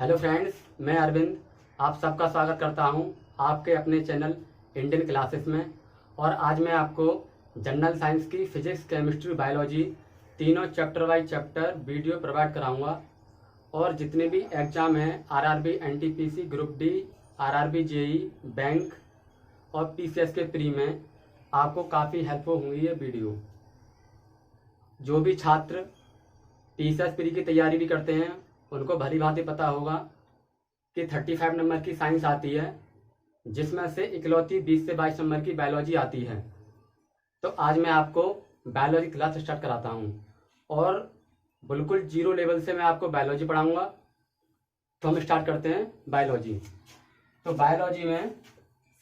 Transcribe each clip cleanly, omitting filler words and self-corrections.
Hello friends, मैं अरविंद आप सबका स्वागत करता हूं आपके अपने चैनल इंडियन क्लासेस में। और आज मैं आपको जनरल साइंस की फिजिक्स, केमिस्ट्री, बायोलॉजी तीनों chapter wise chapter video provide कराऊंगा। और जितने भी एग्जाम हैं RRB, NTPC, group D, RRB, JE, bank और पीसीएस के प्री में आपको काफ़ी हेल्पफुल होंगी ये वीडियो। जो भी छात्र पीसीएस प्री की तैयारी भी करते हैं उनको भली भांति पता होगा कि 35 नंबर की साइंस आती है, जिसमें से इकलौती 20 से 22 नंबर की बायोलॉजी आती है। तो आज मैं आपको बायोलॉजी क्लास स्टार्ट कराता हूँ और बिल्कुल जीरो लेवल से मैं आपको बायोलॉजी पढ़ाऊँगा। तो हम स्टार्ट करते हैं बायोलॉजी। तो बायोलॉजी में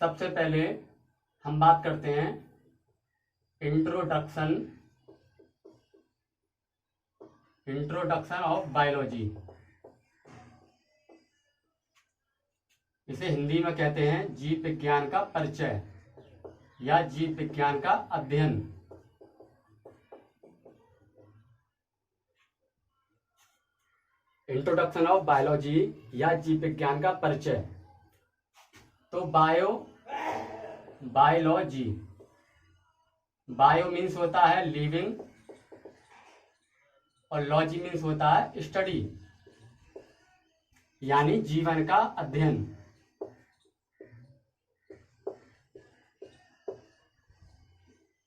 सबसे पहले हम बात करते हैं इंट्रोडक्शन ऑफ बायोलॉजी। इसे हिंदी में कहते हैं जीव विज्ञान का परिचय या जीव विज्ञान का अध्ययन। इंट्रोडक्शन ऑफ बायोलॉजी या जीव विज्ञान का परिचय। तो बायोलॉजी, बायो मीन्स होता है लिविंग और लॉजी मीन्स होता है स्टडी, यानी जीवन का अध्ययन।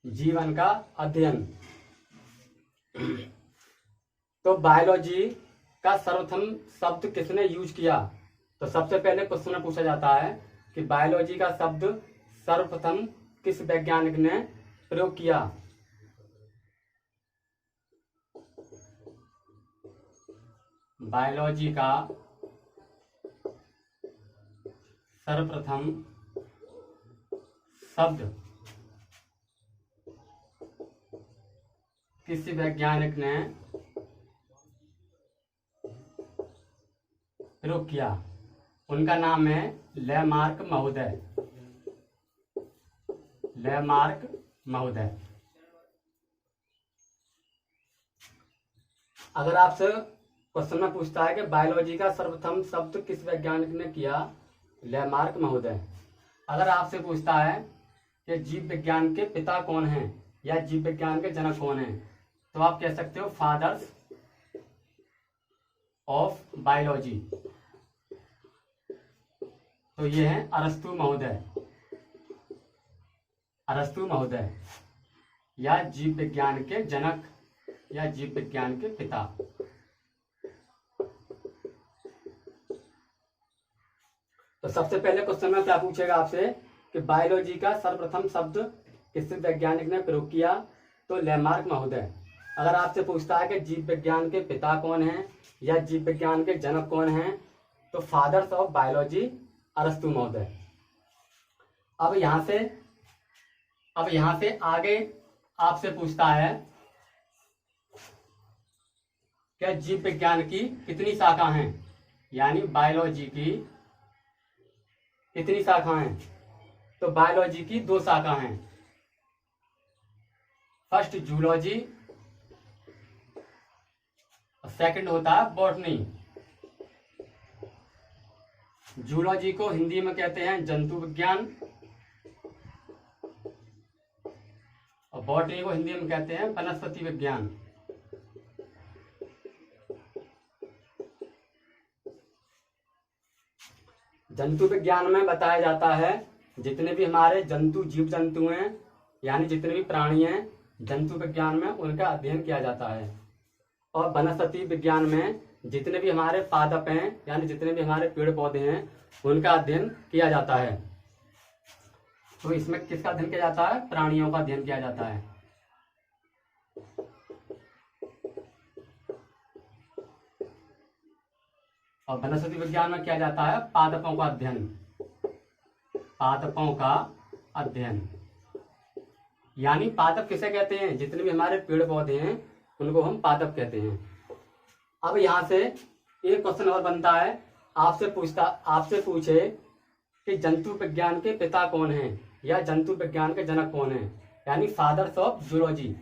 जीवन का अध्ययन। तो बायोलॉजी का सर्वप्रथम शब्द किसने यूज किया? तो सबसे पहले क्वेश्चन में पूछा जाता है कि बायोलॉजी का शब्द सर्वप्रथम किस वैज्ञानिक ने प्रयोग किया? बायोलॉजी का सर्वप्रथम शब्द किसी वैज्ञानिक ने प्रयोग किया? उनका नाम है लेमार्क महोदय। लेमार्क महोदय। अगर आपसे क्वेश्चन में पूछता है कि बायोलॉजी का सर्वप्रथम शब्द किस वैज्ञानिक ने किया? लेमार्क महोदय। अगर आपसे पूछता है कि जीव विज्ञान के पिता कौन हैं या जीव विज्ञान के जनक कौन हैं, तो आप कह सकते हो फादर्स ऑफ बायोलॉजी। तो ये हैं अरस्तु महोदय। अरस्तु महोदय या जीव विज्ञान के जनक या जीव विज्ञान के पिता। तो सबसे पहले क्वेश्चन में क्या पूछेगा आपसे कि बायोलॉजी का सर्वप्रथम शब्द किस वैज्ञानिक ने प्रयोग किया? तो लेमार्क महोदय। अगर आपसे पूछता है कि जीव विज्ञान के पिता कौन हैं या जीव विज्ञान के जनक कौन हैं, तो फादर्स ऑफ बायोलॉजी अरस्तु महोदय। अब यहां से आगे आपसे पूछता है क्या जीव विज्ञान की कितनी शाखा हैं, यानी बायोलॉजी की कितनी शाखा हैं? तो बायोलॉजी की 2 शाखा हैं। फर्स्ट जूलॉजी और सेकंड होता है बॉटनी। जूलॉजी को हिंदी में कहते हैं जंतु विज्ञान और बॉटनी को हिंदी में कहते हैं वनस्पति विज्ञान। जंतु विज्ञान में बताया जाता है जितने भी हमारे जीव जंतु हैं, यानी जितने भी प्राणी हैं, जंतु विज्ञान में उनका अध्ययन किया जाता है। और वनस्पति विज्ञान में जितने भी हमारे पादप हैं, यानी जितने भी हमारे पेड़ पौधे हैं, उनका अध्ययन किया जाता है। तो इसमें किसका अध्ययन किया जाता है? प्राणियों का अध्ययन किया जाता है। और वनस्पति विज्ञान में किया जाता है पादपों का अध्ययन। पादपों का अध्ययन, यानी पादप किसे कहते हैं? जितने भी हमारे पेड़ पौधे हैं उनको हम पादप कहते हैं। अब यहां से एक क्वेश्चन और बनता है, आपसे पूछे कि जंतु विज्ञान के पिता कौन हैं या जंतु विज्ञान के जनक कौन हैं, यानी fathers of zoology.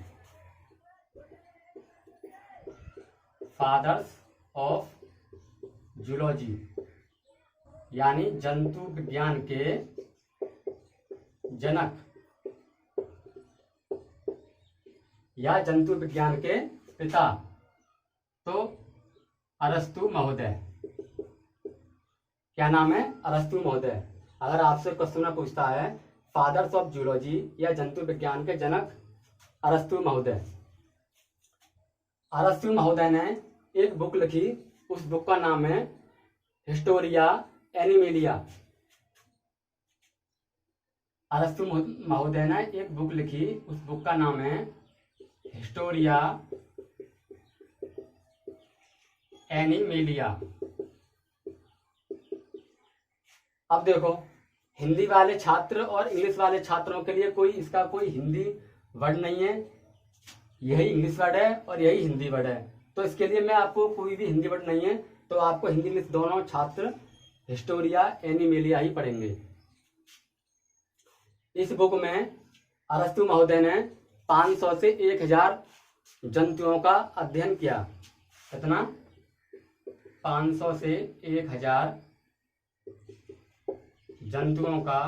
Fathers of zoology यानी जंतु विज्ञान के जनक या जंतु विज्ञान के पिता, तो अरस्तु महोदय। क्या नाम है? अरस्तु महोदय। अगर आपसे क्वेश्चन पूछता है फादर्स ऑफ जूलॉजी या जंतु विज्ञान के जनक अरस्तु महोदय। अरस्तु महोदय ने एक बुक लिखी, उस बुक का नाम है हिस्टोरिया एनिमेलिया। अरस्तु महोदय ने एक बुक लिखी, उस बुक का नाम है हिस्टोरिया एनिमेलिया। अब देखो, हिंदी वाले छात्र और इंग्लिश वाले छात्रों के लिए इसका कोई हिंदी वर्ड नहीं है, यही इंग्लिश वर्ड है और यही हिंदी वर्ड है। तो इसके लिए मैं आपको कोई भी हिंदी वर्ड नहीं है, तो आपको हिंदी इंग्लिश दोनों छात्र हिस्टोरिया एनिमेलिया ही पढ़ेंगे। इस बुक में अरस्तु महोदय ने 500 से 1000 जंतुओं का अध्ययन किया। कितना? 500 से 1000 जंतुओं का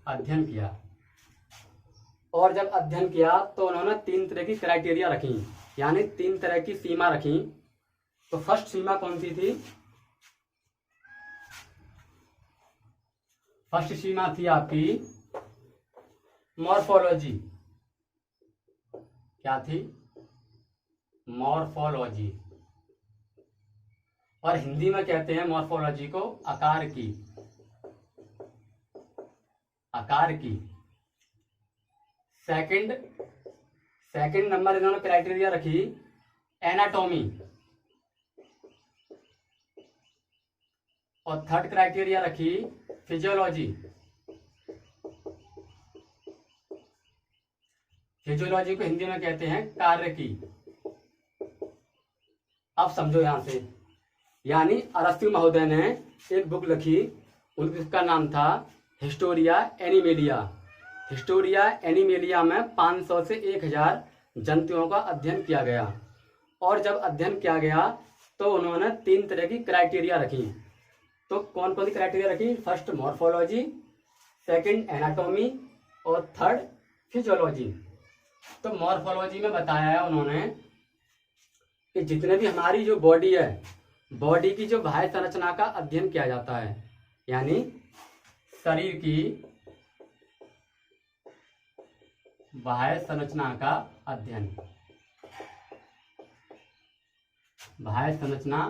अध्ययन किया। और जब अध्ययन किया तो उन्होंने 3 तरह की क्राइटेरिया रखी, यानी 3 तरह की सीमा रखी। तो फर्स्ट सीमा कौन सी थी? फर्स्ट सीमा थी आपकी मॉर्फोलॉजी। क्या थी? मॉर्फोलॉजी। और हिंदी में कहते हैं मॉर्फोलॉजी को आकार की। आकार की। सेकंड नंबर इन्होंने क्राइटेरिया रखी एनाटॉमी। और थर्ड क्राइटेरिया रखी फिजियोलॉजी। फिजियोलॉजी को हिंदी में कहते हैं कार्य की। अब समझो यहां से, यानी अरस्तु महोदय ने एक बुक लिखी, उसका नाम था हिस्टोरिया एनिमेलिया। हिस्टोरिया एनिमेलिया में 500 से 1000 जंतुओं का अध्ययन किया गया। और जब अध्ययन किया गया तो उन्होंने 3 तरह की क्राइटेरिया रखी। तो कौन कौन सी क्राइटेरिया रखी? फर्स्ट मॉर्फोलॉजी, सेकंड एनाटॉमी और थर्ड फिजियोलॉजी। तो मॉर्फोलॉजी में बताया है उन्होंने कि जितने भी हमारी जो बॉडी है, बॉडी की जो बाह्य संरचना का अध्ययन किया जाता है, यानी शरीर की बाह्य संरचना का अध्ययन। बाह्य संरचना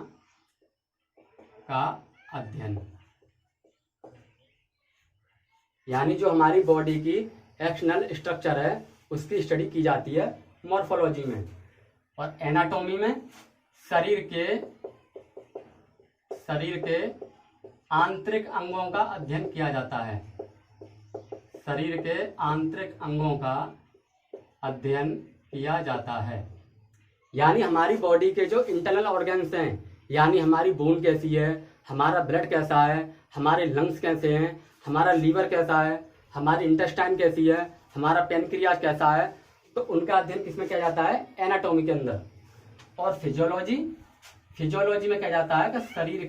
का अध्ययन यानी जो हमारी बॉडी की एक्सटर्नल स्ट्रक्चर है उसकी स्टडी की जाती है मॉर्फोलॉजी में। और एनाटॉमी में शरीर के आंतरिक अंगों का अध्ययन किया जाता है। शरीर के आंतरिक अंगों का अध्ययन किया जाता है। यानी हमारी बॉडी के जो इंटरनल ऑर्गन्स हैं, यानी हमारी बोन कैसी है, हमारा ब्लड कैसा है, हमारे लंग्स कैसे हैं, हमारा लीवर कैसा है, हमारी इंटेस्टाइन कैसी है, हमारा पैनक्रियाज कैसा है, तो उनका अध्ययन किसमें किया जाता है? एनाटॉमी के अंदर। और फिजियोलॉजी में क्या जाता है कि शरीर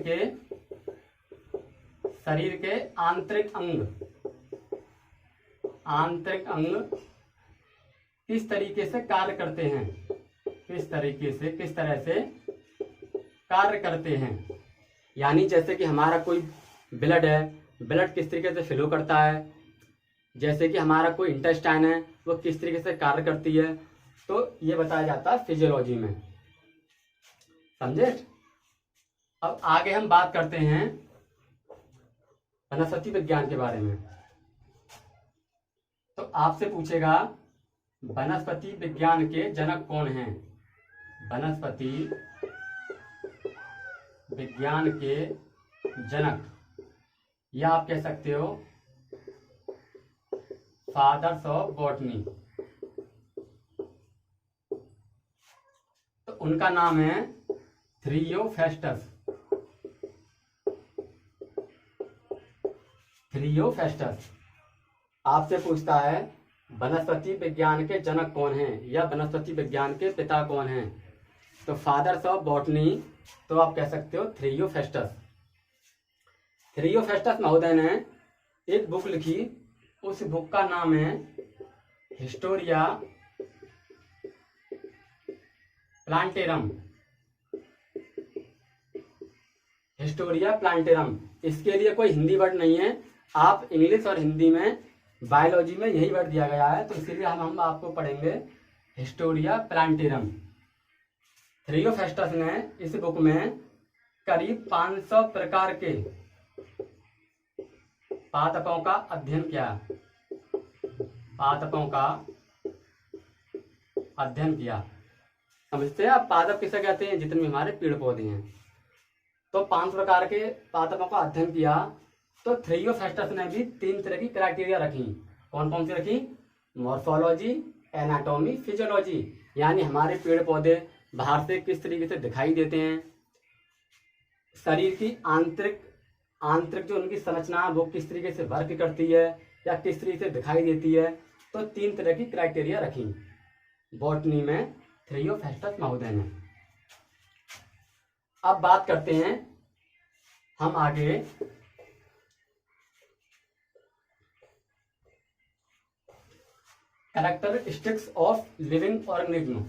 के आंतरिक अंग किस तरीके से कार्य करते हैं, किस तरह से कार्य करते हैं। यानी जैसे कि हमारा कोई ब्लड है, ब्लड किस तरीके से फ्लो करता है, जैसे कि हमारा कोई इंटेस्टाइन है वो किस तरीके से कार्य करती है, तो ये बताया जाता है फिजियोलॉजी में। समझे? अब आगे हम बात करते हैं वनस्पति विज्ञान के बारे में। तो आपसे पूछेगा वनस्पति विज्ञान के जनक कौन हैं? वनस्पति विज्ञान के जनक, या आप कह सकते हो फादर्स ऑफ बॉटनी। तो उनका नाम है थियोफेस्टस। आपसे पूछता है वनस्पति विज्ञान के जनक कौन हैं या वनस्पति विज्ञान के पिता कौन हैं, तो फादर्स ऑफ बॉटनी, तो आप कह सकते हो थ्रियोफेस्टस। थ्रियोफेस्टस महोदय ने एक बुक लिखी, उस बुक का नाम है हिस्टोरिया प्लांटेरम। हिस्टोरिया प्लांटेरम, इसके लिए कोई हिंदी वर्ड नहीं है, आप इंग्लिश और हिंदी में बायोलॉजी में यही वर्ड दिया गया है, तो इसीलिए हम आपको पढ़ेंगे हिस्टोरिया प्लांटेरम। थ्रियोफेस्टस ने इस बुक में करीब 500 प्रकार के पादपों का अध्ययन किया। पादपों का अध्ययन किया, समझते हैं आप पादप किसे कहते हैं? जितने भी हमारे पेड़ पौधे हैं। तो 5 प्रकार के पादपों का अध्ययन किया। तो थ्रियोफेस्टस ने भी 3 तरह की क्राइटेरिया रखी। कौन कौन सी रखी? मॉर्फोलॉजी, एनाटॉमी, फिजियोलॉजी, यानी हमारे पेड़ पौधे बाहर से किस तरीके से दिखाई देते हैं, शरीर की आंतरिक जो उनकी संरचना है वो किस तरीके से वर्क करती है या किस तरीके से दिखाई देती है। तो 3 तरह की क्राइटेरिया रखी बॉटनी में थ्रियोफेस्टस महोदय ने। अब बात करते हैं हम आगे characteristics of living organism.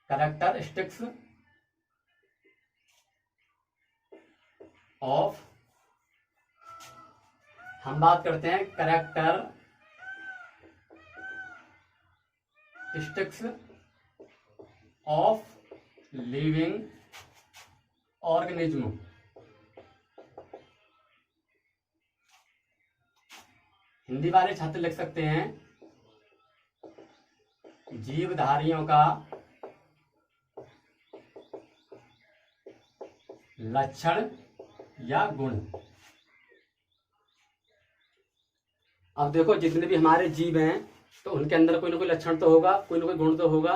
Characteristics of, हम बात करते हैं characteristics of living organism. Hindi वाले छात्र लिख सकते हैं जीवधारियों का लक्षण या गुण। अब देखो जितने भी हमारे जीव हैं तो उनके अंदर कोई ना कोई लक्षण तो होगा, कोई ना कोई गुण तो होगा।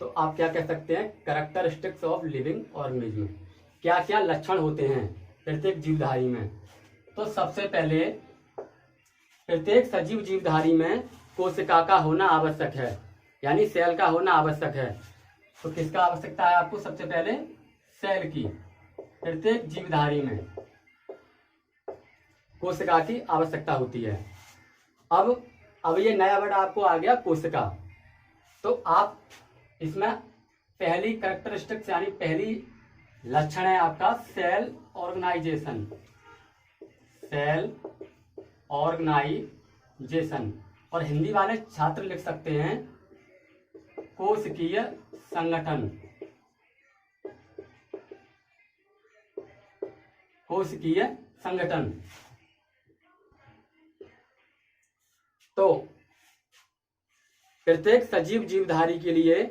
तो आप क्या कह सकते हैं? कैरेक्टरिस्टिक्स ऑफ लिविंग ऑर्गेनिज्म, क्या क्या लक्षण होते हैं प्रत्येक जीवधारी में। तो सबसे पहले प्रत्येक सजीव जीवधारी में कोशिका का होना आवश्यक है, यानी सेल का होना आवश्यक है। तो किसका आवश्यकता है आपको? सबसे पहले सेल की। प्रत्येक जीवधारी में कोशिका की आवश्यकता होती है। अब ये नया वर्ड आपको आ गया कोशिका। तो आप इसमें पहली कैरेक्टरिस्टिक्स यानी पहली लक्षण है आपका सेल ऑर्गेनाइजेशन। सेल ऑर्गेनाइजेशन, और हिंदी वाले छात्र लिख सकते हैं कोशिकीय संगठन। कोशिकीय संगठन। तो प्रत्येक सजीव जीवधारी के लिए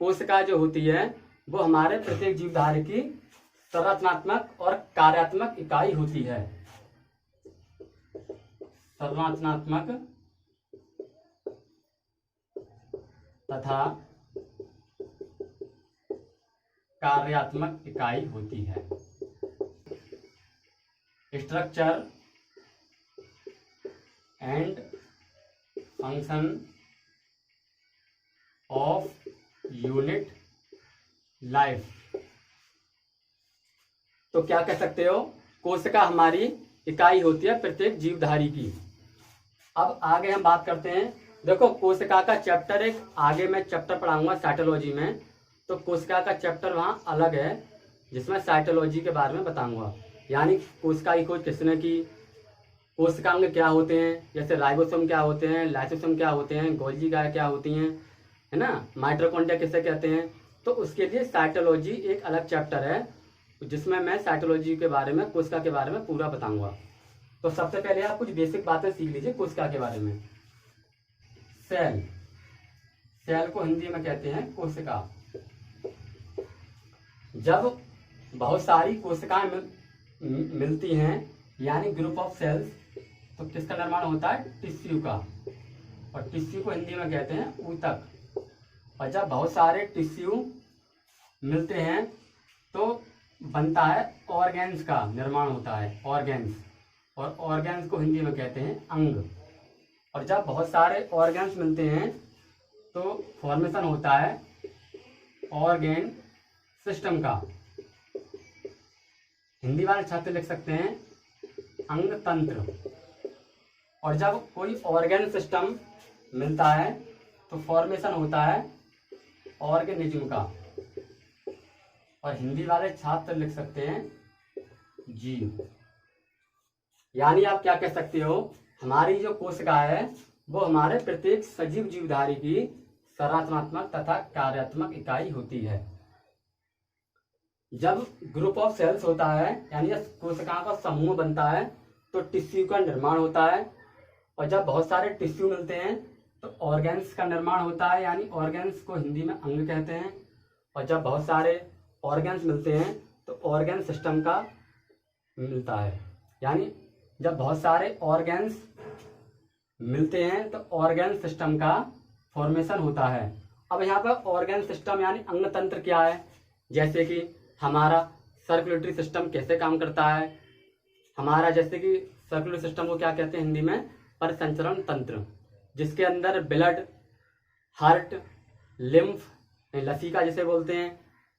कोशिका जो होती है वो हमारे प्रत्येक जीवधारी की संरचनात्मक और कार्यात्मक इकाई होती है। संरचनात्मक तथा कार्यात्मक इकाई होती है। Structure and function of unit life. तो क्या कह सकते हो? कोशिका हमारी इकाई होती है प्रत्येक जीवधारी की। अब आगे हम बात करते हैं, देखो कोशिका का चैप्टर एक आगे मैं चैप्टर पढ़ाऊंगा साइटोलॉजी में, तो कोशिका का चैप्टर वहाँ अलग है जिसमें साइटोलॉजी के बारे में बताऊंगा, यानी कोशिका की खोज किसने की, कोशिकांग क्या होते हैं, जैसे राइबोसोम क्या होते हैं, लाइसोसोम क्या होते हैं, गोल्गी क्या होती हैं, है ना, माइटोकॉन्ड्रिया किसे कहते हैं। तो उसके लिए साइटोलॉजी एक अलग चैप्टर है जिसमें मैं साइटोलॉजी के बारे में, कोशिका के बारे में पूरा बताऊंगा। तो सबसे पहले आप कुछ बेसिक बातें सीख लीजिए कोशिका के बारे में। सेल, सेल को हिंदी में कहते हैं कोशिका। जब बहुत सारी कोशिकाएं मिलती हैं यानी ग्रुप ऑफ सेल्स, तो किसका निर्माण होता है? टिश्यू का, और टिश्यू को हिंदी में कहते हैं ऊतक। और जब बहुत सारे टिश्यू मिलते हैं तो बनता है ऑर्गेन्स का निर्माण होता है, ऑर्गेन्स। और ऑर्गेन्स को हिंदी में कहते हैं अंग। और जब बहुत सारे ऑर्गेन्स मिलते हैं तो फॉर्मेशन होता है ऑर्गेन सिस्टम का। हिंदी वाले छात्र लिख सकते हैं अंग तंत्र। और जब कोई ऑर्गेन सिस्टम मिलता है तो फॉर्मेशन होता है ऑर्गेनिज्म का। और हिंदी वाले छात्र लिख सकते हैं जीव। यानी आप क्या कह सकते हो, हमारी जो कोशिका है वो हमारे प्रत्येक सजीव जीवधारी की संरचनात्मक तथा कार्यात्मक इकाई होती है। जब ग्रुप ऑफ सेल्स होता है यानी कोशिकाओं का समूह बनता है तो टिश्यू का निर्माण होता है। और जब बहुत सारे टिश्यू मिलते हैं तो ऑर्गेन्स का निर्माण होता है, यानी ऑर्गेन्स को हिंदी में अंग कहते हैं। और जब बहुत सारे ऑर्गेन्स मिलते हैं तो ऑर्गेन सिस्टम का मिलता है, यानी जब बहुत सारे ऑर्गेन्स मिलते हैं तो ऑर्गेन सिस्टम का फॉर्मेशन होता है। अब यहाँ पर ऑर्गेन सिस्टम यानी अंग तंत्र क्या है, जैसे कि हमारा सर्कुलेटरी सिस्टम कैसे काम करता है। हमारा जैसे कि सर्कुलेटरी सिस्टम को क्या कहते हैं हिंदी में, परिसंचरण तंत्र, जिसके अंदर ब्लड, हार्ट, लिम्फ, लसीका जिसे बोलते हैं,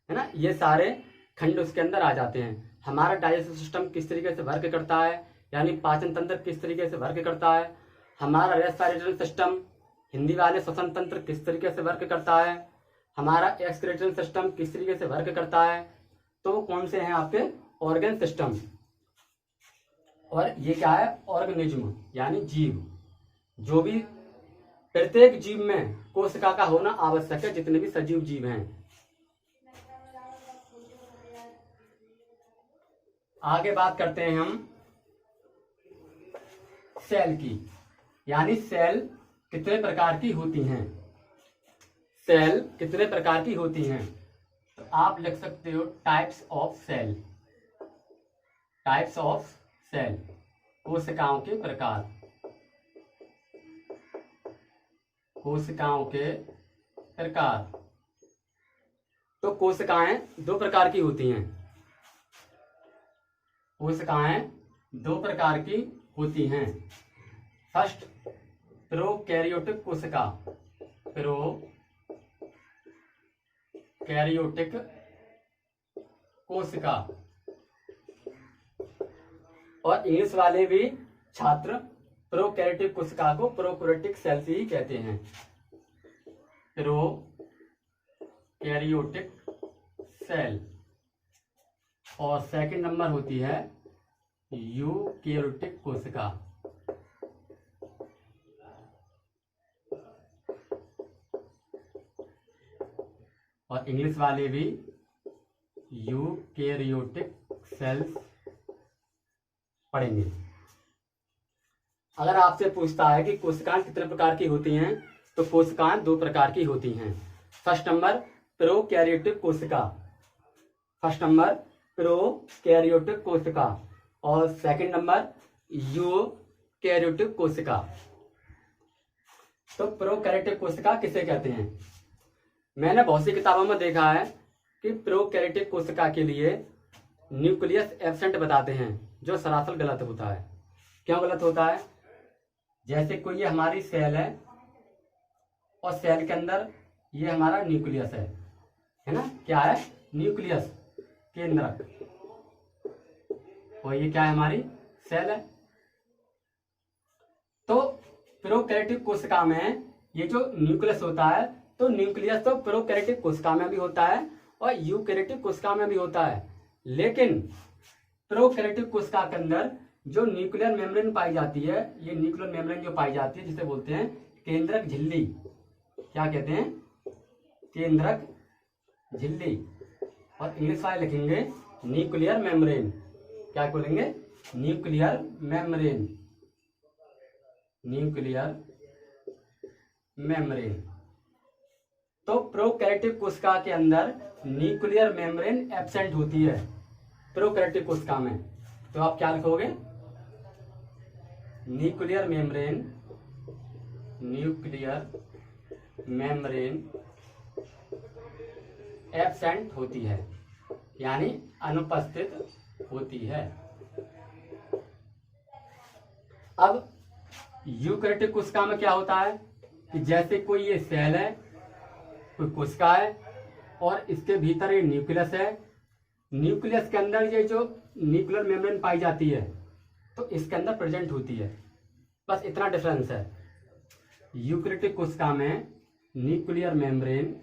है ना, ये सारे खंड उसके अंदर आ जाते हैं। हमारा डाइजेस्टिव सिस्टम किस तरीके से वर्क करता है, यानी पाचन तंत्र किस तरीके से वर्क करता है। हमारा रेस्पिरेटरी सिस्टम, हिंदी वाले श्वसन तंत्र किस तरीके से वर्क करता है। हमारा एक्सक्रीटरी सिस्टम किस तरीके से वर्क करता है। तो कौन से हैं आपके ऑर्गन सिस्टम। और ये क्या है, ऑर्गेनिज्म यानी जीव। जो भी प्रत्येक जीव में कोशिका का होना आवश्यक है, जितने भी सजीव जीव हैं। आगे बात करते हैं हम सेल की, यानी सेल कितने प्रकार की होती हैं। सेल कितने प्रकार की होती हैं, तो आप लिख सकते हो types of cell. Types of cell, कोशिकाओं के प्रकार। कोशिकाओं के प्रकार। तो कोशिकाएं दो प्रकार की होती हैं। कोशिकाएं दो प्रकार की होती हैं। फर्स्ट, प्रोकैरियोटिक कोशिका। प्रोकैरियोटिक कोशिका। और इंग्लिश वाले भी छात्र प्रोकैरियोटिक कोशिका को प्रोकैरियोटिक सेल्स ही कहते हैं। Prokaryotic cell. और सेकंड नंबर होती है यूकैरियोटिक कोशिका। और इंग्लिश वाले भी यूकैरियोटिक सेल्स पढ़ेंगे। अगर आपसे पूछता है कि कोशिकाएं कितने प्रकार की होती हैं, तो कोशिकाएं दो प्रकार की होती हैं। फर्स्ट नंबर प्रोकैरियोटिक कोशिका। फर्स्ट नंबर प्रोकैरियोटिक कोशिका। और सेकंड नंबर यूकैरियोटिक कोशिका। तो प्रोकैरियोटिक कोशिका किसे कहते हैं। मैंने बहुत सी किताबों में देखा है कि प्रोकैरियोटिक कोशिका के लिए न्यूक्लियस एब्सेंट बताते हैं, जो सरासर गलत होता है। क्यों गलत होता है, जैसे कोई ये हमारी सेल है और सेल के अंदर ये हमारा न्यूक्लियस है ना, क्या है, न्यूक्लियस, केंद्रक। और ये क्या है, हमारी सेल है। तो प्रोकैरियोटिक कोशिका में ये जो न्यूक्लियस होता है, तो न्यूक्लियस तो प्रोकैरियोटिक कोशिका में भी होता है और यूकैरियोटिक कोशिका में भी होता है। लेकिन प्रोकैरियोटिक कोशिका के अंदर जो न्यूक्लियर मेम्ब्रेन पाई जाती है, ये न्यूक्लियर मेम्ब्रेन जो पाई जाती है, जिसे बोलते हैं केंद्रक झिल्ली। क्या कहते हैं, केंद्रक झिल्ली। और इंग्लिश वाले लिखेंगे न्यूक्लियर मेम्ब्रेन। क्या बोलेंगे, न्यूक्लियर मेम्ब्रेन। Nuclear membrane. तो प्रोकैरियोटिक कोशिका के अंदर न्यूक्लियर मेम्ब्रेन एब्सेंट होती है प्रोकैरियोटिक कोशिका में। तो आप क्या लिखोगे, nuclear membrane. Nuclear membrane absent होती है, यानी अनुपस्थित होती है। अब यूकैरियोटिक कोशिका में क्या होता है कि जैसे कोई ये सेल है, कोई कोशिका है और इसके भीतर ये न्यूक्लियस है। न्यूक्लियस के अंदर ये जो न्यूक्लियर मेम्ब्रेन पाई जाती है तो इसके अंदर प्रेजेंट होती है। बस इतना डिफरेंस है। यूकैरियोटिक कोशिका में न्यूक्लियर मेम्ब्रेन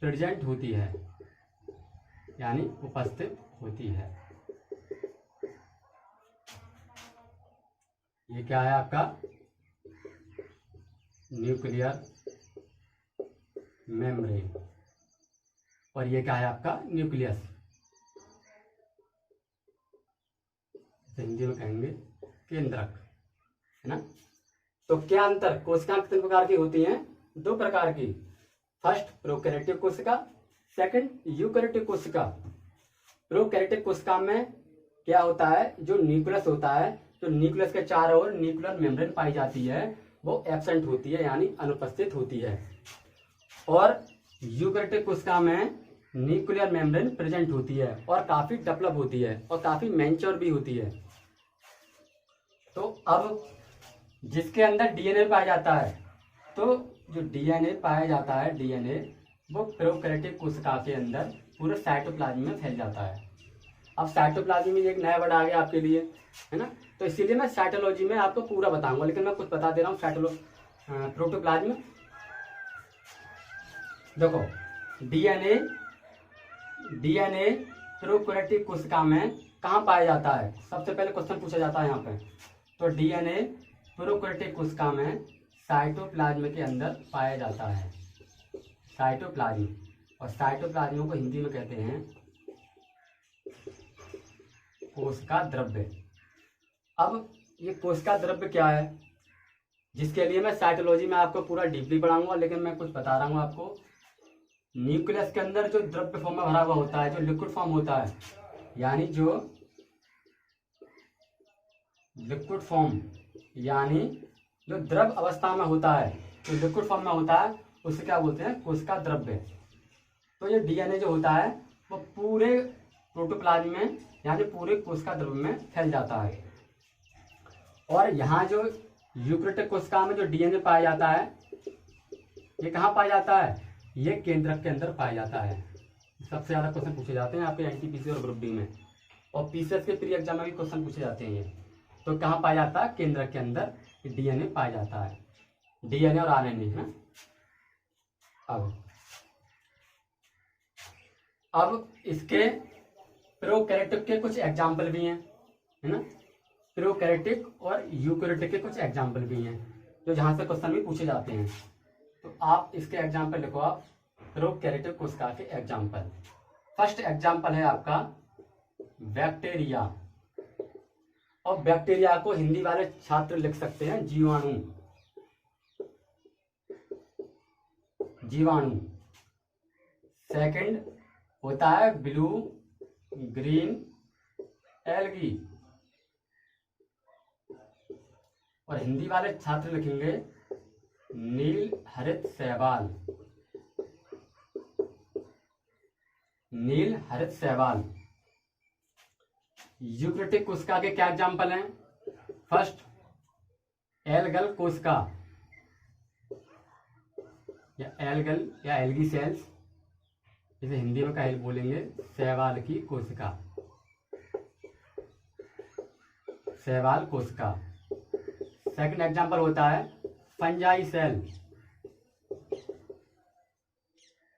प्रेजेंट होती है, यानी उपस्थित होती है। ये क्या है आपका न्यूक्लियर मेम्ब्रेन और ये क्या है आपका न्यूक्लियस, हिंदी में कहेंगे केंद्रक, है ना। तो क्या अंतर, कोशिकाएं कितने प्रकार की होती हैं? 2 प्रकार की। फर्स्ट प्रोकैरियोटिक कोशिका, सेकंड यूकैरियोटिक कोशिका। प्रोकैरियोटिक कोशिका में क्या होता है, जो न्यूक्लियस होता है, जो न्यूक्लियस के चारों ओर न्यूक्लियर मेम्ब्रेन पाई जाती है वो एब्सेंट होती है, यानी अनुपस्थित होती है। और यूकैरियोटिक कोशिका में न्यूक्लियर मेम्ब्रेन प्रेजेंट होती है और काफी डेवलप होती है और काफी मैच्योर भी होती है। तो अब जिसके अंदर डीएनए पाया जाता है, तो जो डीएनए पाया जाता है, डीएनए वो प्रोकैरियोटिक कोशिका के अंदर पूरे साइटोप्लाज्म में फैल जाता है। अब साइटोप्लाज्म में एक नया वर्ड आ गया आपके लिए, है ना। तो इसीलिए मैं साइटोलॉजी में आपको पूरा बताऊंगा, लेकिन मैं कुछ बता दे रहा हूँ। प्रोटोप्लाज्म देखो, डीएनए प्रोकैरियोटिक कोशिका में कहाँ पाया जाता है? सबसे पहले क्वेश्चन पूछा जाता है यहाँ पे। तो डीएनए प्रोकैरियोटिक कोशिका में साइटोप्लाज्म के अंदर पाया जाता है, साइटोप्लाज्म। और साइटोप्लाज्म को हिंदी में कहते हैं कोशिका द्रव्य। अब ये कोशिका द्रव्य क्या है, जिसके लिए मैं साइटोलॉजी में आपको पूरा डीपली पढ़ाऊंगा, लेकिन मैं कुछ बता रहा हूँ आपको। न्यूक्लियस के अंदर जो द्रव्य फॉर्म में भरा हुआ होता है, जो लिक्विड फॉर्म होता है, यानी जो लिक्विड फॉर्म यानी जो द्रव अवस्था में होता है, जो लिक्विड फॉर्म में होता है, उसे क्या बोलते हैं? कोशिका द्रव्य। तो ये डीएनए जो होता है वो पूरे प्रोटोप्लाज्म में यानी पूरे कोशिका द्रव्य में फैल जाता है। और यहाँ जो यूकैरियोटिक कोशिका में जो डीएनए पाया जाता है, ये कहाँ पाया जाता है? ये केंद्रक के अंदर पाया जाता है। सबसे ज्यादा क्वेश्चन पूछे जाते हैं आपके एनटीपीसी और ग्रुप डी में, और पीसीएस के प्री एग्जाम में भी क्वेश्चन पूछे जाते हैं ये। तो कहाँ पाया जाता है? केंद्रक के अंदर डीएनए पाया जाता है, डीएनए और आरएनए, है ना। अब इसके प्रोकैरियोटिक के कुछ एग्जाम्पल भी हैं, है ना। प्रोकैरियोटिक और यूकैरियोटिक के कुछ एग्जाम्पल भी हैं जो जहां से क्वेश्चन भी पूछे जाते हैं। तो आप इसके एग्जाम्पल लिखो, आप प्रोकैरियोटिक कोशिका के एग्जाम्पल। फर्स्ट एग्जाम्पल है आपका बैक्टीरिया, और बैक्टीरिया को हिंदी वाले छात्र लिख सकते हैं जीवाणु, जीवाणु। सेकंड होता है ब्लू ग्रीन एल्गी, और हिंदी वाले छात्र लिखेंगे नील हरित शैवाल, नील हरित शैवाल। यूकैरियोटिक कोशिका के क्या एग्जाम्पल हैं? फर्स्ट एल्गल कोशिका या एल्गल या एल्गी सेल्स, इसे हिंदी में क्या बोलेंगे? शैवाल की कोशिका, शैवाल कोशिका। सेकंड एग्जाम्पल होता है फंजाई सेल,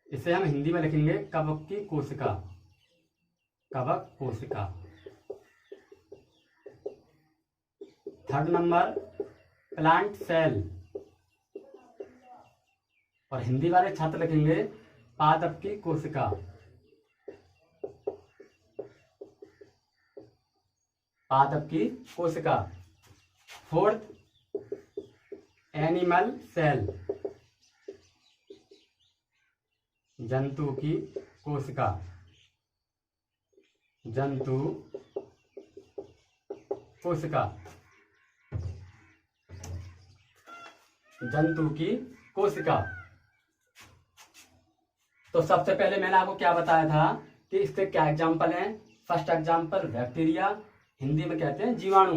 इसे हम हिंदी में लिखेंगे कवक की कोशिका, कवक कोशिका। थर्ड नंबर प्लांट सेल, और हिंदी वाले छात्र लिखेंगे पादप की कोशिका, पादप की कोशिका। फोर्थ एनिमल सेल, जंतु की कोशिका, जंतु कोशिका, जंतु की कोशिका। तो सबसे पहले मैंने आपको क्या बताया था कि इसके क्या एग्जाम्पल हैं। फर्स्ट एग्जाम्पल बैक्टीरिया, हिंदी में कहते हैं जीवाणु।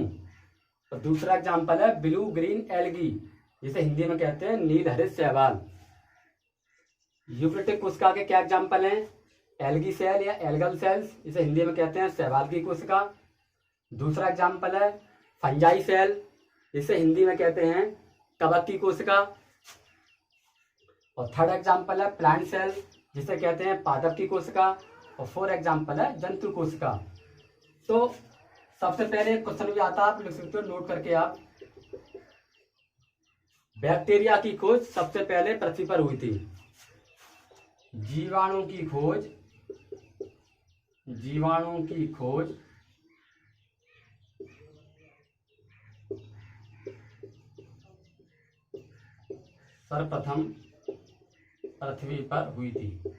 और दूसरा एग्जाम्पल है ब्लू ग्रीन एल्गी, जिसे हिंदी में कहते हैं नील हरित शैवाल। यूकेरियोटिक कोशिका के क्या एग्जाम्पल हैं। एल्गी सेल या एल्गल सेल्स, जिसे हिंदी में कहते हैं शैवाल की कोशिका। दूसरा एग्जाम्पल है फंजाई सेल, जिसे हिंदी में कहते हैं कवक की कोशिका। और थर्ड एग्जाम्पल है प्लांट सेल, जिसे कहते हैं पादप की कोशिका। और फोर्थ एग्जाम्पल है जंतु कोशिका। तो सबसे पहले एक क्वेश्चन भी आता है, आप लिख सकते हो नोट करके आप। बैक्टीरिया की खोज सबसे पहले पृथ्वी पर हुई थी। जीवाणु की खोज सर्वप्रथम पृथ्वी पर हुई थी।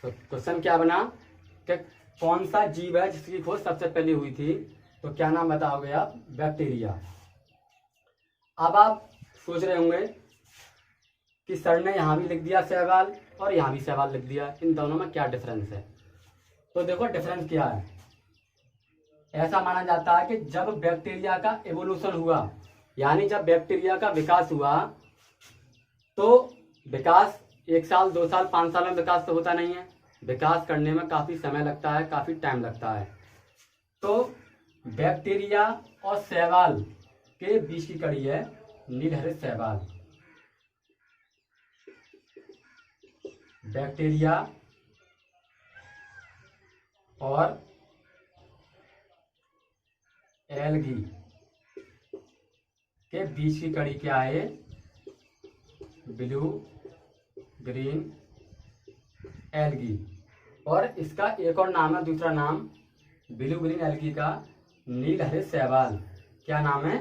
तो क्वेश्चन क्या बना कि कौन सा जीव है जिसकी खोज सबसे पहले हुई थी। तो क्या नाम बताओगे आप, बैक्टीरिया। अब आप सोच रहे होंगे कि सर ने यहाँ भी लिख दिया शैवाल और यहाँ भी शैवाल लिख दिया, इन दोनों में क्या डिफरेंस है। तो देखो डिफरेंस क्या है। ऐसा माना जाता है कि जब बैक्टीरिया का एवोल्यूशन हुआ, यानी जब बैक्टीरिया का विकास हुआ, तो विकास 1 साल 2 साल 5 साल में विकास तो होता नहीं है। विकास करने में काफी समय लगता है, काफी टाइम लगता है। तो बैक्टीरिया और शैवाल के बीच की कड़ी है नीलहरित शैवाल। बैक्टीरिया और एल्गी के बीच की कड़ी क्या है, ब्लू ग्रीन एल्गी। और इसका एक और नाम है, दूसरा नाम ब्लू ग्रीन एल्गी का नील हरित शैवाल। क्या नाम है,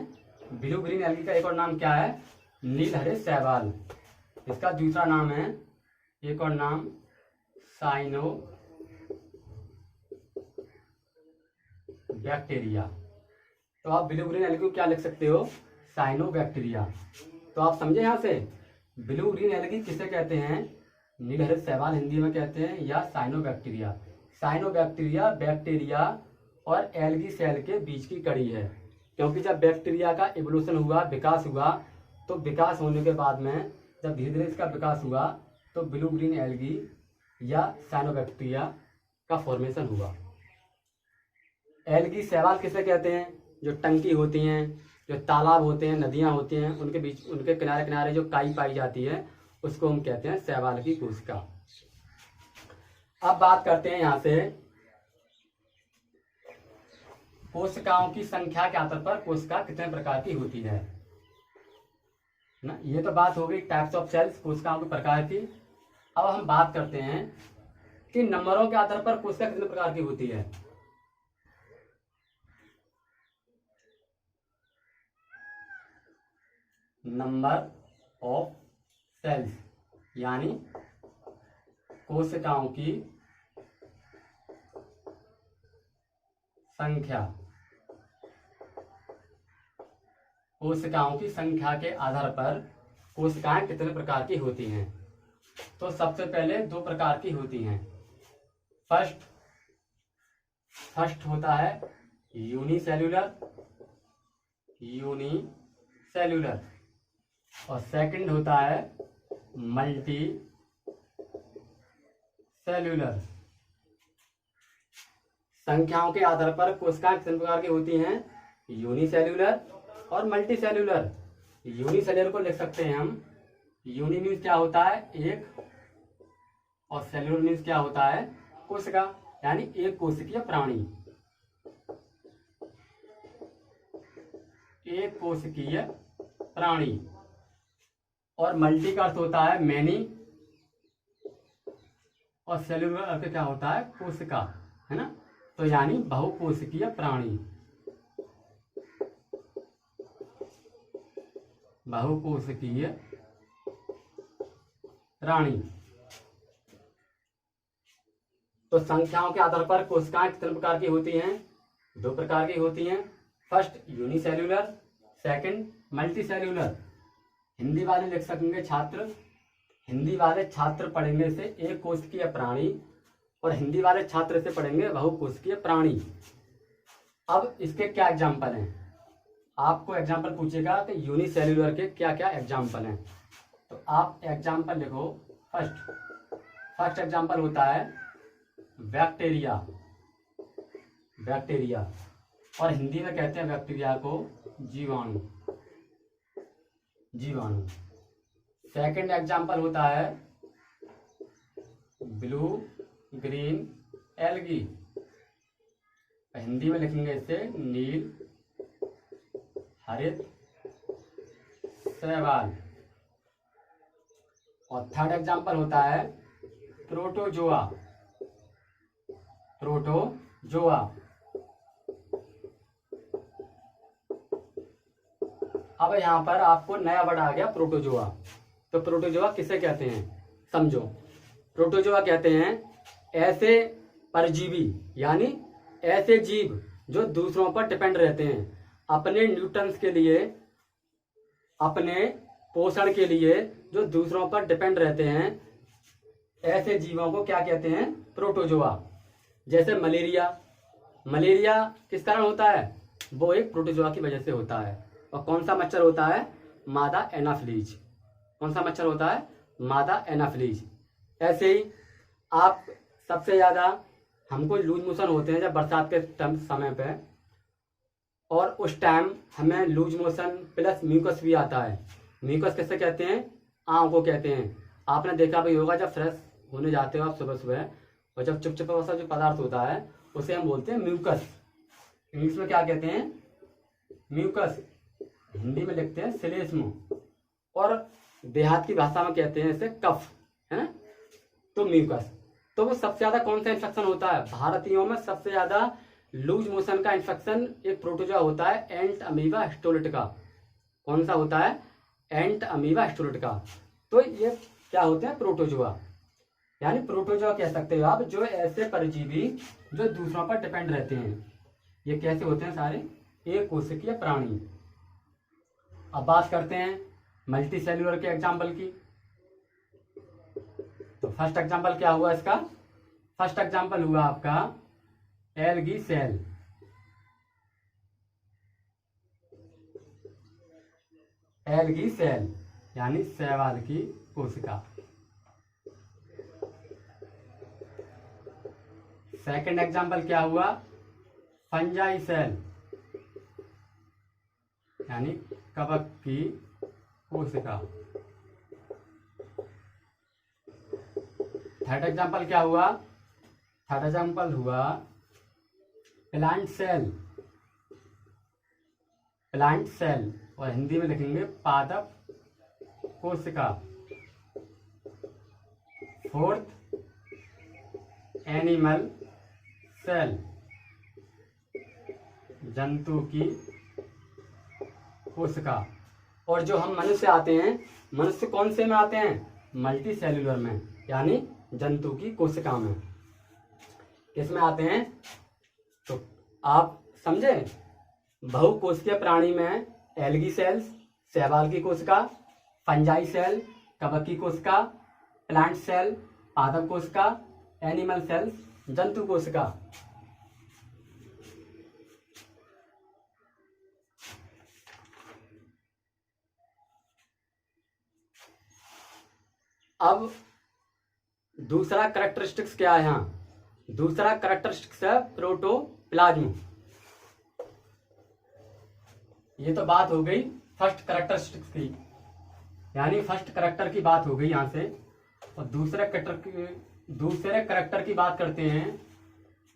ब्लू ग्रीन एल्गी का एक और नाम क्या है, नील हरित शैवाल। इसका दूसरा नाम है, एक और नाम साइनो बैक्टीरिया। तो आप ब्लू ग्रीन एल्गी को क्या लिख सकते हो, साइनो बैक्टीरिया। तो आप समझे यहाँ से ब्लू ग्रीन एल्गी किसे कहते हैं, नील हरित शैवाल हिंदी में कहते हैं, या cyanobacteria. Cyanobacteria bacteria और एल्गी सेल के बीच की कड़ी है, क्योंकि जब बैक्टीरिया का इवोल्यूशन हुआ, विकास हुआ, तो विकास होने के बाद में जब धीरे धीरे इसका विकास हुआ, तो ब्लू ग्रीन एल्गी या साइनो बैक्टीरिया का फॉर्मेशन हुआ। एल्गी शैवाल किसे कहते हैं, जो टंकी होती हैं, जो तालाब होते हैं, नदियां होती हैं, उनके बीच, उनके किनारे किनारे जो काई पाई जाती है, उसको हम कहते हैं शैवाल की कोशिका। अब बात करते हैं यहां से कोशिकाओं की संख्या के आधार पर कोशिका कितने प्रकार की होती है ना। ये तो बात हो गई टाइप्स ऑफ सेल्स, कोशिकाओं के प्रकार की। अब हम बात करते हैं कि नंबरों के आधार पर कोशिका कितने प्रकार की होती है। नंबर ऑफ सेल्स, यानी कोशिकाओं की संख्या। कोशिकाओं की संख्या के आधार पर कोशिकाएं कितने प्रकार की होती हैं। तो सबसे पहले 2 प्रकार की होती हैं। फर्स्ट होता है यूनिसेल्यूलर और सेकंड होता है मल्टी सेल्यूलर। संख्याओं के आधार पर कोशिकाएं कितने प्रकार की होती हैं, यूनिसेल्यूलर और मल्टी सेल्यूलर। यूनिसेल्यूलर को लिख सकते हैं हम, यूनि मीन्स क्या होता है, एक, और सेल्यूलर मीन्स क्या होता है, कोशिका, यानी एक कोशिकीय प्राणी। एक कोशिकीय प्राणी। और मल्टी का अर्थ होता है मैनी, और सेल्यूलर अर्थ क्या होता है, कोशिका, है ना। तो यानी बहुकोशिकीय प्राणी। बहुकोशिकीय प्राणी। तो संख्याओं के आधार पर कोशिकाएं कितने प्रकार की होती हैं, 2 प्रकार की होती हैं। First unicellular, second multi cellular. Hindi वाले लिख सकेंगे छात्र, हिंदी वाले छात्र पढ़ेंगे इसे एक कोशिकीय प्राणी और हिंदी वाले छात्र इसे पढ़ेंगे बहुकोशिकीय प्राणी। अब इसके क्या एग्जाम्पल हैं, आपको एग्जाम्पल पूछेगा कि यूनिसेल्यूलर के क्या क्या एग्जाम्पल हैं, तो आप एग्जाम्पल लिखो। फर्स्ट एग्जाम्पल होता है बैक्टीरिया। बैक्टीरिया और हिंदी में कहते हैं बैक्टीरिया को जीवाणु। जीवाणु। सेकंड एग्जाम्पल होता है ब्लू ग्रीन एल्गी, हिंदी में लिखेंगे इसे नील हरित शैवाल। और थर्ड एग्जाम्पल होता है प्रोटोजोआ। प्रोटोजोआ। अब यहां पर आपको नया वर्ड आ गया प्रोटोजोआ। तो प्रोटोजोआ किसे कहते हैं समझो। प्रोटोजोआ कहते हैं ऐसे परजीवी यानी ऐसे जीव जो दूसरों पर डिपेंड रहते हैं अपने न्यूट्रंस के लिए, अपने पोषण के लिए, जो दूसरों पर डिपेंड रहते हैं, ऐसे जीवों को क्या कहते हैं प्रोटोजोआ। जैसे मलेरिया। मलेरिया किस कारण होता है, वो एक प्रोटोजोआ की वजह से होता है। और कौन सा मच्छर होता है, मादा एनाफ्लीज। कौन सा मच्छर होता है, मादा एनाफ्लीज। ऐसे ही आप सबसे ज्यादा हमको लूज मोशन होते हैं जब बरसात के समय पे, और उस टाइम हमें लूज मोशन प्लस म्यूकस भी आता है। म्यूकस किससे कहते हैं, आम को कहते हैं। आपने देखा भी होगा जब फ्रेश होने जाते हो आप सुबह सुबह, और जब चिपचिपा सा जो पदार्थ होता है उसे हम बोलते हैं म्यूकस। इंग्लिश में क्या कहते हैं, म्यूकस। हिंदी में लिखते हैं श्लेष्म, और देहात की भाषा में कहते हैं इसे कफ, है ना। तो म्यूकस। तो वो सबसे ज्यादा कौन सा इन्फेक्शन होता है, भारतीयों में सबसे ज्यादा लूज मोशन का इन्फेक्शन एक प्रोटोजोआ होता है, एंट अमीबा हिस्टोलिटिका। कौन सा होता है, एंट अमीबा हिस्टोलिटिका। तो ये क्या होते हैं प्रोटोजोआ, यानी प्रोटोजोआ कह सकते हो आप जो ऐसे परजीवी जो दूसरों पर डिपेंड रहते हैं। ये कैसे होते हैं, सारे एक कोशिकीय प्राणी। अब बात करते हैं मल्टी सेल्यूलर के एग्जाम्पल की। तो फर्स्ट एग्जाम्पल क्या हुआ इसका, फर्स्ट एग्जाम्पल हुआ आपका एल्गी सेल। एल्गी सेल यानी शैवाल की कोशिका। सेकंड एग्जाम्पल क्या हुआ, फंजाई सेल यानी कवक की कोशिका। थर्ड एग्जाम्पल क्या हुआ, थर्ड एग्जाम्पल हुआ प्लांट सेल। प्लांट सेल और हिंदी में लिखेंगे पादप कोशिका। फोर्थ एनिमल सेल, जंतु की कोशिका। और जो हम मनुष्य आते हैं, मनुष्य कौन से में आते हैं, मल्टी सेल्यूलर में, यानी जंतु की कोशिका में। किसमें आते हैं, तो आप समझे, बहुकोशिकीय प्राणी में एल्गी सेल्स शैवाल की कोशिका, फंजाई सेल कवक की कोशिका, प्लांट सेल पादप कोशिका, एनिमल सेल्स जंतु कोशिका। अब दूसरा कैरेक्टरिस्टिक्स क्या है, यहाँ दूसरा कैरेक्टरिस्टिक्स है प्रोटोप्लाज्म। ये तो बात हो गई फर्स्ट कैरेक्टरिस्टिक्स की, यानी फर्स्ट कैरेक्टर की बात हो गई यहाँ से। और दूसरे कैरेक्टर की बात करते हैं।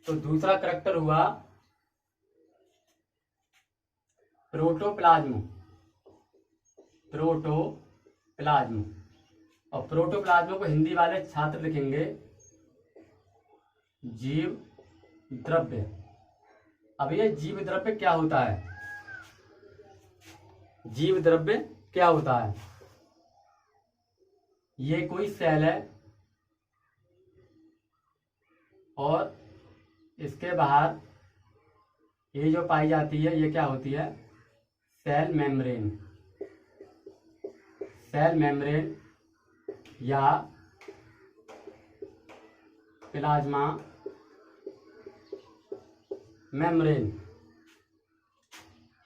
तो दूसरा कैरेक्टर हुआ प्रोटोप्लाज्म। प्रोटोप्लाज्म। और प्रोटोप्लाज्म को हिंदी वाले छात्र लिखेंगे जीव द्रव्य। अब ये जीव द्रव्य क्या होता है, जीव द्रव्य क्या होता है, ये कोई सेल है और इसके बाहर ये जो पाई जाती है ये क्या होती है, सेल मेम्ब्रेन। सेल मेम्ब्रेन या प्लाज्मा मेम्ब्रेन।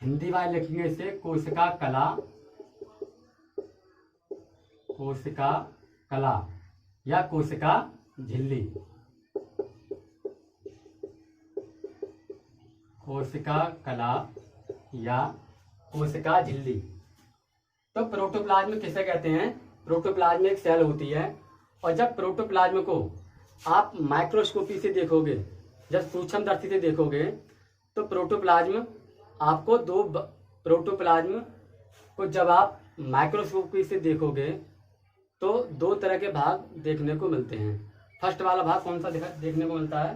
हिंदी वाले लिखेंगे इसे कोशिका कला, कोशिका कला या कोशिका झिल्ली, कोशिका कला या कोशिका झिल्ली। तो प्रोटोप्लाज्म किसे कहते हैं? प्रोटोप्लाज्म एक सेल होती है, और जब प्रोटोप्लाज्म को आप माइक्रोस्कोपी से देखोगे, जब सूक्ष्मदर्शी से देखोगे, तो प्रोटोप्लाज्म आपको प्रोटोप्लाज्म को जब आप माइक्रोस्कोपी से देखोगे तो दो तरह के भाग देखने को मिलते हैं। फर्स्ट वाला भाग कौन सा देखने को मिलता है?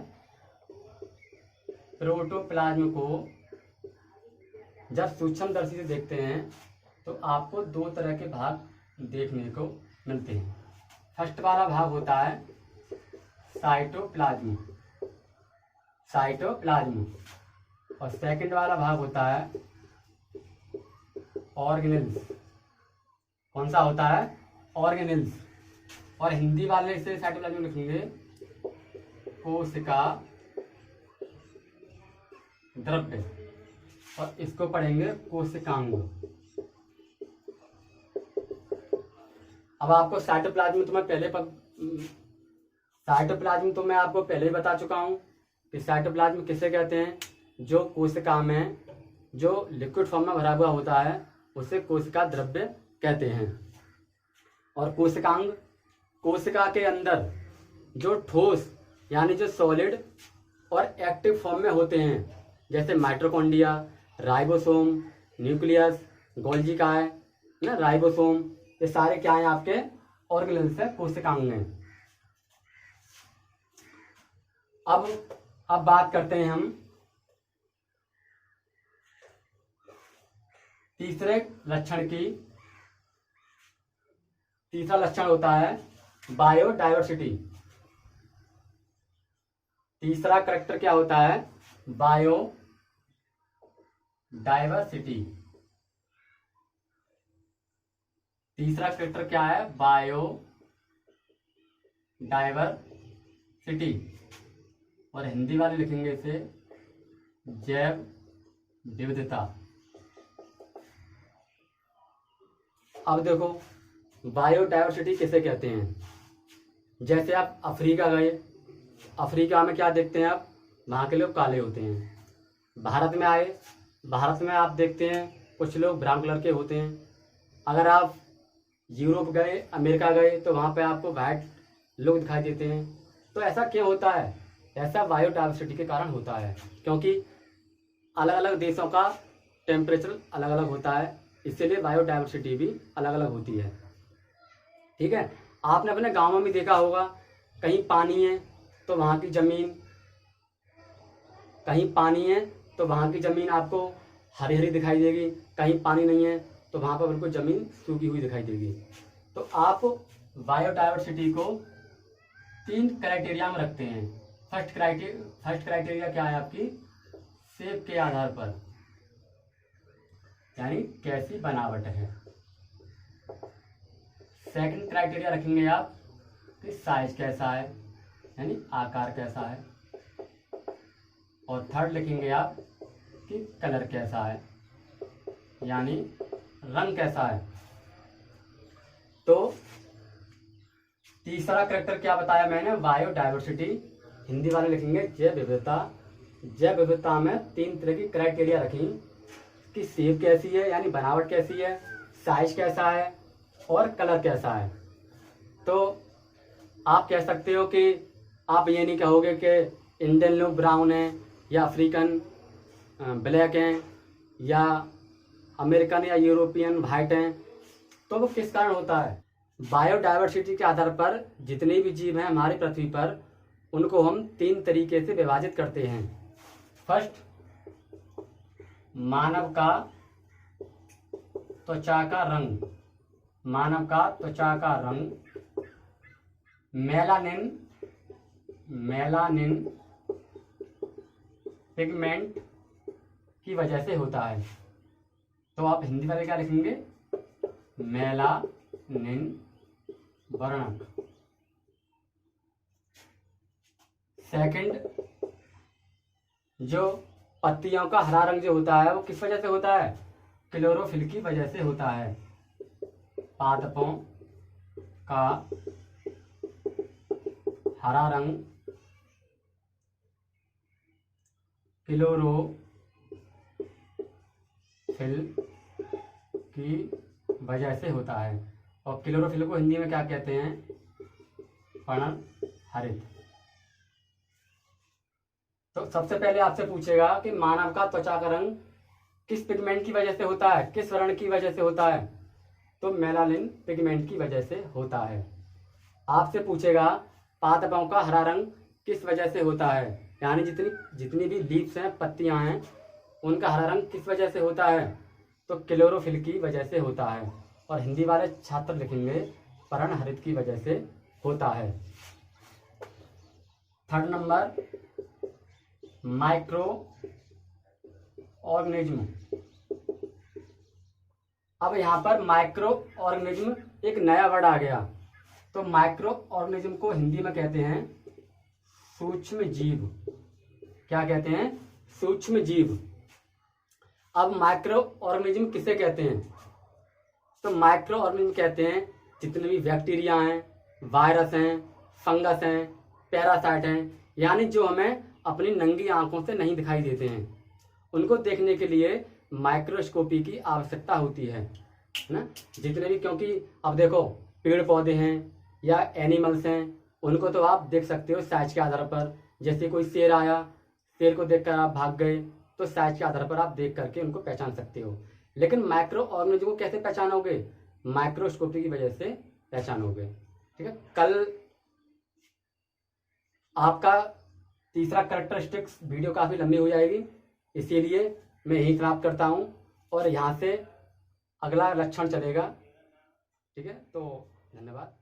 प्रोटोप्लाज्म को जब सूक्ष्मदर्शी से देखते हैं तो आपको दो तरह के भाग देखने को मिलते हैं। फर्स्ट वाला भाग होता है साइटोप्लाज्म, साइटोप्लाज्म, और सेकंड वाला भाग होता है ऑर्गेनेल्स। कौन सा होता है? ऑर्गेनेल्स। और हिंदी वाले इसे साइटोप्लाज्म लिखेंगे कोशिका द्रव्य, और इसको पढ़ेंगे कोशिकांग। अब आपको साइटोप्लाज्म तो मैं आपको पहले ही बता चुका हूं कि साइटोप्लाज्म किसे कहते हैं? जो कोशिका में जो लिक्विड फॉर्म में भरा हुआ होता है उसे कोशिका द्रव्य कहते हैं। और कोशिकांग कोशिका के अंदर जो ठोस यानी जो सॉलिड और एक्टिव फॉर्म में होते हैं, जैसे माइटोकॉन्ड्रिया, राइबोसोम, न्यूक्लियस, गोल्जी काय ना, राइबोसोम, ये सारे क्या हैं? आपके ऑर्गेनेल्स है, कोशिकांग हैं। अब बात करते हैं हम तीसरे लक्षण की। तीसरा लक्षण होता है बायोडायवर्सिटी। तीसरा करैक्टर क्या होता है? बायोडायवर्सिटी। तीसरा करैक्टर क्या है? बायोडायवर्सिटी, और हिंदी वाले लिखेंगे इसे जैव विविधता। अब देखो बायोडायवर्सिटी किसे कहते हैं? जैसे आप अफ्रीका गए, अफ्रीका में क्या देखते हैं आप? वहाँ के लोग काले होते हैं। भारत में आए, भारत में आप देखते हैं कुछ लोग ब्राउन कलर के होते हैं। अगर आप यूरोप गए, अमेरिका गए, तो वहाँ पे आपको वाइट लोग दिखाई देते हैं। तो ऐसा क्यों होता है? ऐसा बायोडायवर्सिटी के कारण होता है, क्योंकि अलग अलग देशों का टेम्परेचर अलग अलग होता है, इसीलिए बायोडायवर्सिटी भी अलग अलग होती है। ठीक है, आपने अपने गाँव में भी देखा होगा, कहीं पानी है तो वहाँ की ज़मीन, कहीं पानी है तो वहाँ की ज़मीन आपको हरी हरी दिखाई देगी, कहीं पानी नहीं है तो वहाँ पर बिल्कुल ज़मीन सूखी हुई दिखाई देगी। तो आप बायोडायवर्सिटी को 3 क्राइटेरिया में रखते हैं। फर्स्ट क्राइटेरिया क्या है आपकी? शेप के आधार पर, यानी कैसी बनावट है। सेकंड क्राइटेरिया रखेंगे आप कि साइज कैसा है, यानी आकार कैसा है। और थर्ड लिखेंगे आप कि कलर कैसा है, यानी रंग कैसा है। तो तीसरा करैक्टर क्या बताया मैंने? बायोडायवर्सिटी। हिंदी वाले लिखेंगे जैव विविधता। जैव विविधता में 3 तरह की क्राइटेरिया रखी कि शेप कैसी है, यानी बनावट कैसी है, साइज कैसा है और कलर कैसा है। तो आप कह सकते हो कि आप ये नहीं कहोगे कि इंडियन लोग ब्राउन हैं या अफ्रीकन ब्लैक हैं या अमेरिकन या यूरोपियन वाइट हैं। तो वो किस कारण होता है? बायोडायवर्सिटी के आधार पर जितने भी जीव हैं हमारी पृथ्वी पर, उनको हम 3 तरीके से विभाजित करते हैं। फर्स्ट, मानव का त्वचा का रंग, मानव का त्वचा का रंग मेलानिन पिगमेंट की वजह से होता है। तो आप हिंदी वाले क्या लिखेंगे? मेलानिन वर्णन। सेकंड, जो पत्तियों का हरा रंग जो होता है वो किस वजह से होता है? क्लोरोफिल की वजह से होता है। पादपों का हरा रंग क्लोरोफिल की वजह से होता है। और क्लोरोफिल को हिंदी में क्या कहते हैं? पर्णहरित। तो सबसे पहले आपसे पूछेगा कि मानव का त्वचा का रंग किस पिगमेंट की वजह से होता है, किस वर्ण की वजह से होता है? तो मेलानिन पिगमेंट की वजह से होता है। आपसे पूछेगा पादपों का हरा रंग किस वजह से होता है, यानी जितनी भी लीव्स हैं, पत्तियां हैं, उनका हरा रंग किस वजह से होता है? तो क्लोरोफिल की वजह से होता है। और हिंदी वाले छात्र लिखेंगे पर्णहरित की वजह से होता है। Third number, micro organism. अब यहाँ पर माइक्रो ऑर्गेनिज्म एक नया वर्ड आ गया। तो माइक्रो ऑर्गेनिज्म को हिंदी में कहते हैं सूक्ष्म जीव। क्या कहते हैं? सूक्ष्म जीव। अब माइक्रो ऑर्गेनिज्म किसे कहते हैं? तो माइक्रो ऑर्गेनिज्म कहते हैं जितने भी बैक्टीरिया हैं, वायरस हैं, फंगस हैं, पैरासाइट हैं, यानी जो हमें अपनी नंगी आंखों से नहीं दिखाई देते हैं, उनको देखने के लिए माइक्रोस्कोपी की आवश्यकता होती है ना। जितने भी, क्योंकि अब देखो पेड़ पौधे हैं या एनिमल्स हैं, उनको तो आप देख सकते हो साइज के आधार पर। जैसे कोई शेर आया, शेर को देखकर आप भाग गए, तो साइज के आधार पर आप देख करके उनको पहचान सकते हो। लेकिन माइक्रो ऑर्गेनिज्म को कैसे पहचानोगे? माइक्रोस्कोपी की वजह से पहचानोगे। ठीक है। कल आपका तीसरा कैरेक्टरिस्टिक्स वीडियो काफ़ी लंबी हो जाएगी, इसीलिए मैं यही समाप्त करता हूँ और यहाँ से अगला लक्षण चलेगा। ठीक है, तो धन्यवाद।